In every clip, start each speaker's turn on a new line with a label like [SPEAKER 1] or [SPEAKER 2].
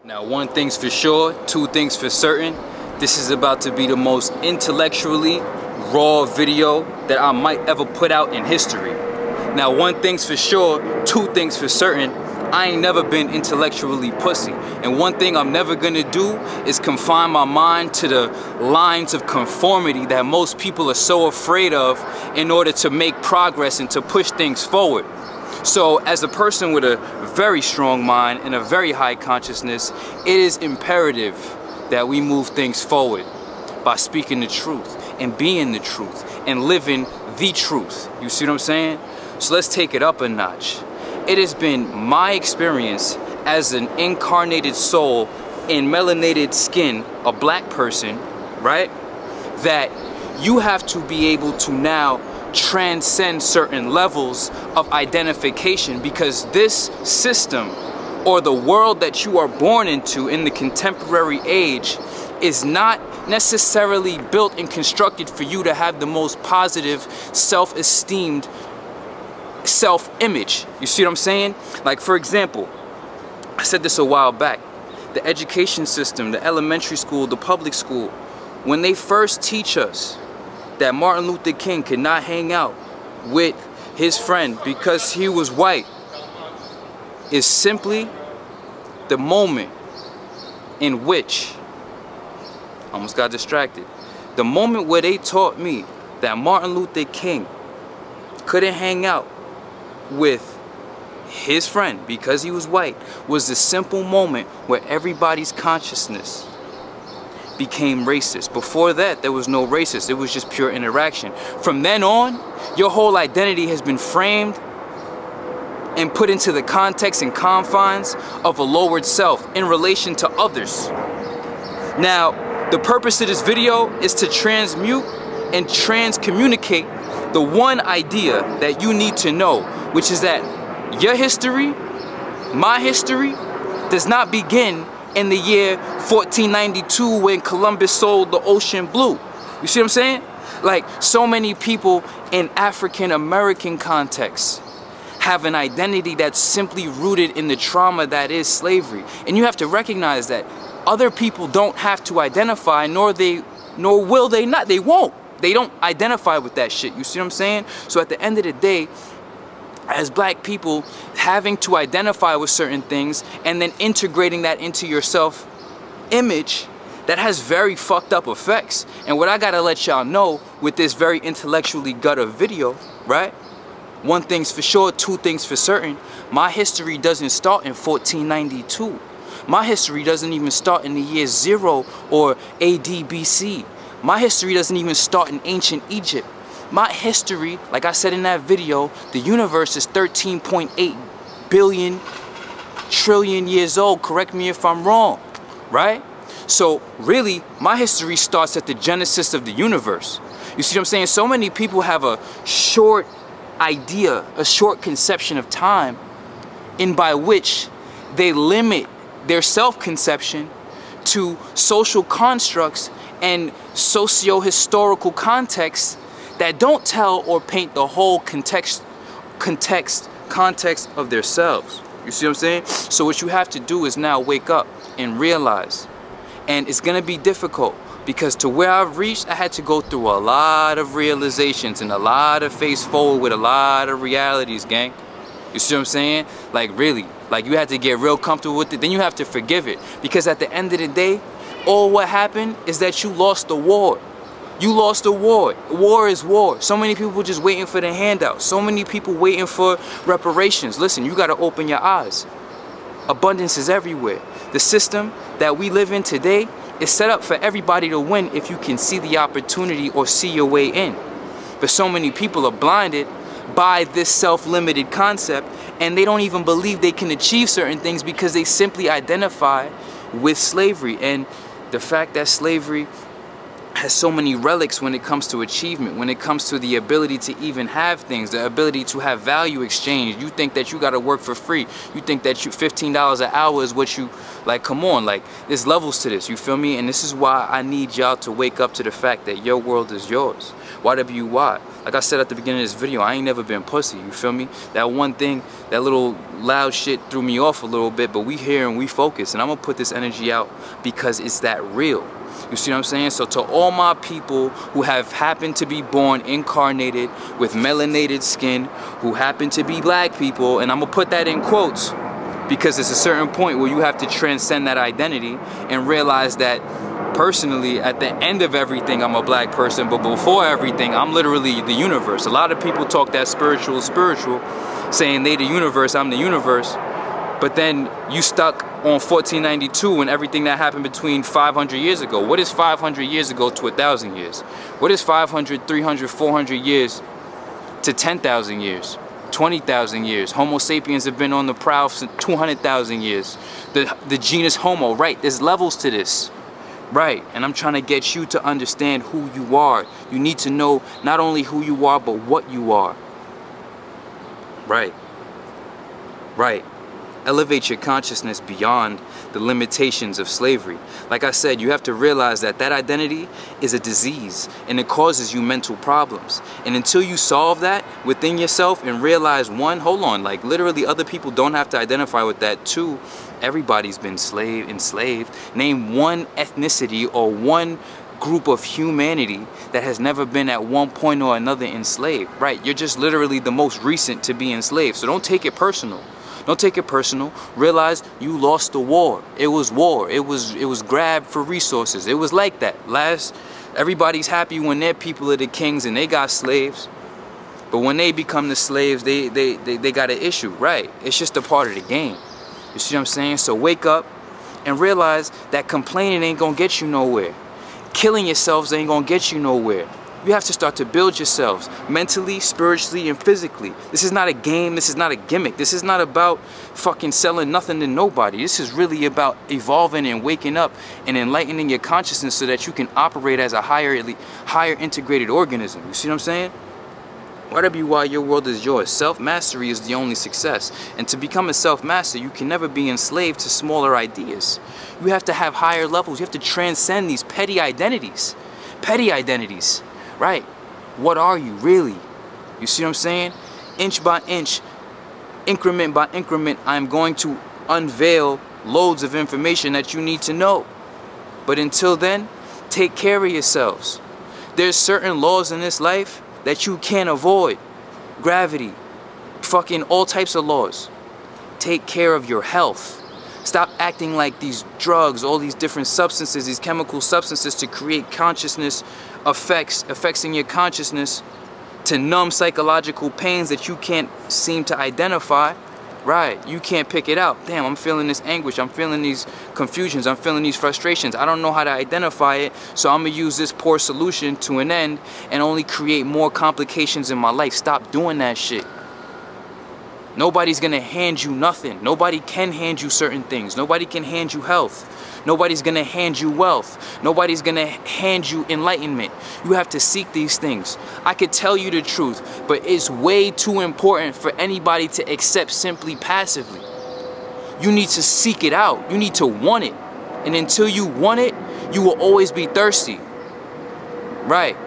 [SPEAKER 1] Now, one thing's for sure, two things for certain. This is about to be the most intellectually raw video that I might ever put out in history. Now, one thing's for sure, two things for certain. I ain't never been intellectually pussy. And one thing I'm never gonna do is confine my mind to the lines of conformity that most people are so afraid of in order to make progress and to push things forward. So as a person with a very strong mind and a very high consciousness, it is imperative that we move things forward by speaking the truth and being the truth and living the truth. You see what I'm saying? So let's take it up a notch. It has been my experience as an incarnated soul in melanated skin, a black person, right? That you have to be able to now transcend certain levels of identification, because this system or the world that you are born into in the contemporary age is not necessarily built and constructed for you to have the most positive self-esteemed self-image. You see what I'm saying? Like, for example, I said this a while back, the education system, the elementary school, the public school, when they first teach us that Martin Luther King could not hang out with his friend because he was white, is simply the moment in which, I almost got distracted, the moment where they taught me that Martin Luther King couldn't hang out with his friend because he was white was the simple moment where everybody's consciousness became racist. Before that, there was no racist. It was just pure interaction. From then on, your whole identity has been framed and put into the context and confines of a lowered self in relation to others. Now, the purpose of this video is to transmute and transcommunicate the one idea that you need to know, which is that your history, my history, does not begin in the year 1492 when Columbus sold the ocean blue. You see what I'm saying? Like, so many people in African American contexts have an identity that's simply rooted in the trauma that is slavery. And you have to recognize that other people don't have to identify, nor will they not. They won't. They don't identify with that shit. You see what I'm saying? So at the end of the day, as black people, having to identify with certain things and then integrating that into your self-image, that has very fucked up effects. And what I gotta let y'all know with this very intellectually gutter video, right? One thing's for sure, two things for certain. My history doesn't start in 1492. My history doesn't even start in the year 0 or AD BC. My history doesn't even start in ancient Egypt. My history, like I said in that video, the universe is 13.8 billion trillion years old. Correct me if I'm wrong, right? So really, my history starts at the genesis of the universe. You see what I'm saying? So many people have a short idea, a short conception of time, in by which they limit their self-conception to social constructs and socio-historical contexts that don't tell or paint the whole context of themselves. You see what I'm saying? So what you have to do is now wake up and realize. And it's gonna be difficult, because to where I've reached, I had to go through a lot of realizations and a lot of face forward with a lot of realities, gang. You see what I'm saying? Like, really, like, you have to get real comfortable with it, then you have to forgive it. Because at the end of the day, all what happened is that you lost the war. You lost the war. War is war. So many people just waiting for the handout. So many people waiting for reparations. Listen, you gotta open your eyes. Abundance is everywhere. The system that we live in today is set up for everybody to win if you can see the opportunity or see your way in. But so many people are blinded by this self-limited concept, and they don't even believe they can achieve certain things because they simply identify with slavery. And the fact that slavery has so many relics when it comes to achievement, when it comes to the ability to even have things, the ability to have value exchange. You think that you got to work for free. You think that you $15 an hour is what you, like, come on, like, there's levels to this, you feel me? And this is why I need y'all to wake up to the fact that your world is yours. YWY. Like I said at the beginning of this video, I ain't never been pussy, you feel me? That one thing, that little loud shit threw me off a little bit, but we here and we focus, and I'm gonna put this energy out because it's that real. You see what I'm saying? So to all my people who have happened to be born incarnated with melanated skin, who happen to be black people, and I'm gonna put that in quotes because it's a certain point where you have to transcend that identity and realize that personally, at the end of everything, I'm a black person, but before everything, I'm literally the universe. A lot of people talk that spiritual, saying they the universe, I'm the universe. But then you stuck on 1492 and everything that happened between 500 years ago. What is 500 years ago to 1,000 years? What is 500, 300, 400 years to 10,000 years? 20,000 years. Homo sapiens have been on the prowl for 200,000 years. The genus Homo, right? There's levels to this. Right, and I'm trying to get you to understand who you are. You need to know not only who you are, but what you are. Right. Right. Elevate your consciousness beyond the limitations of slavery. Like I said, you have to realize that that identity is a disease and it causes you mental problems. And until you solve that within yourself and realize, one, hold on, like literally other people don't have to identify with that. Two, everybody's been enslaved. Name one ethnicity or one group of humanity that has never been at one point or another enslaved. Right, you're just literally the most recent to be enslaved. So don't take it personal. Don't take it personal. Realize you lost the war. It was war. It was grab for resources. It was like that. Everybody's happy when their people are the kings and they got slaves. But when they become the slaves, they got an issue. Right. It's just a part of the game. You see what I'm saying? So wake up and realize that complaining ain't gonna get you nowhere. Killing yourselves ain't gonna get you nowhere. You have to start to build yourselves mentally, spiritually, and physically. This is not a game. This is not a gimmick. This is not about fucking selling nothing to nobody. This is really about evolving and waking up and enlightening your consciousness so that you can operate as a higher integrated organism. You see what I'm saying? YWY, your world is yours. Self-mastery is the only success. And to become a self-master, you can never be enslaved to smaller ideas. You have to have higher levels. You have to transcend these petty identities. Petty identities. Right. What are you really? You see what I'm saying? Inch by inch, increment by increment, I'm going to unveil loads of information that you need to know. But until then, take care of yourselves. There's certain laws in this life that you can't avoid. Gravity, fucking all types of laws. Take care of your health. Stop acting like these drugs, all these different substances, these chemical substances to create consciousness effects in your consciousness to numb psychological pains that you can't seem to identify. Right, you can't pick it out. Damn, I'm feeling this anguish, I'm feeling these confusions, I'm feeling these frustrations. I don't know how to identify it, so I'm gonna use this poor solution to an end and only create more complications in my life. Stop doing that shit. Nobody's gonna hand you nothing. Nobody can hand you certain things. Nobody can hand you health. Nobody's gonna hand you wealth. Nobody's gonna hand you enlightenment. You have to seek these things. I could tell you the truth, but it's way too important for anybody to accept simply passively. You need to seek it out. You need to want it. And until you want it, you will always be thirsty. Right.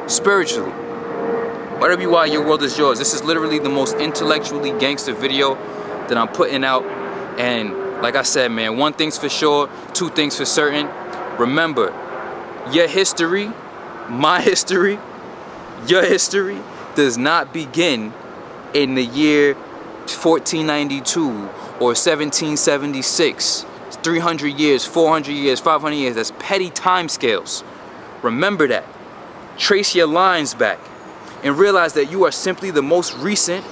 [SPEAKER 1] Spiritually. YWY, your world is yours. This is literally the most intellectually gangster video that I'm putting out. And like I said, man, one thing's for sure, two things for certain. Remember, your history, my history, your history does not begin in the year 1492 or 1776. It's 300 years, 400 years, 500 years. That's petty time scales. Remember that. Trace your lines back and realize that you are simply the most recent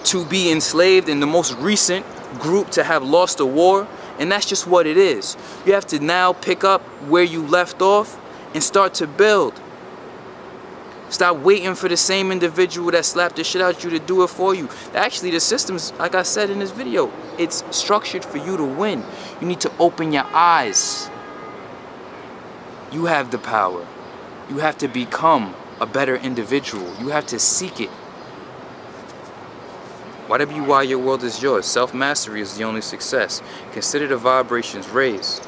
[SPEAKER 1] to be enslaved and the most recent group to have lost a war, and that's just what it is. You have to now pick up where you left off and start to build. Stop waiting for the same individual that slapped the shit out you to do it for you. Actually, the system's, like I said in this video, it's structured for you to win. You need to open your eyes. You have the power. You have to become a better individual. You have to seek it. YWY, your world is yours. Self-mastery is the only success. Consider the vibrations raised.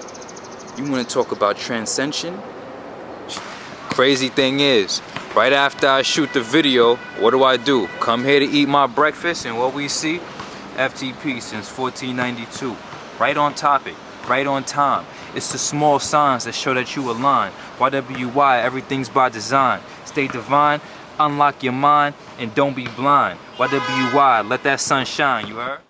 [SPEAKER 1] You want to talk about transcension? Crazy thing is, right after I shoot the video, what do? Come here to eat my breakfast, and what we see? FTP since 1492. Right on topic, right on time. It's the small signs that show that you align. YWY, everything's by design. Stay divine, unlock your mind, and don't be blind. YWY, let that sun shine, you heard?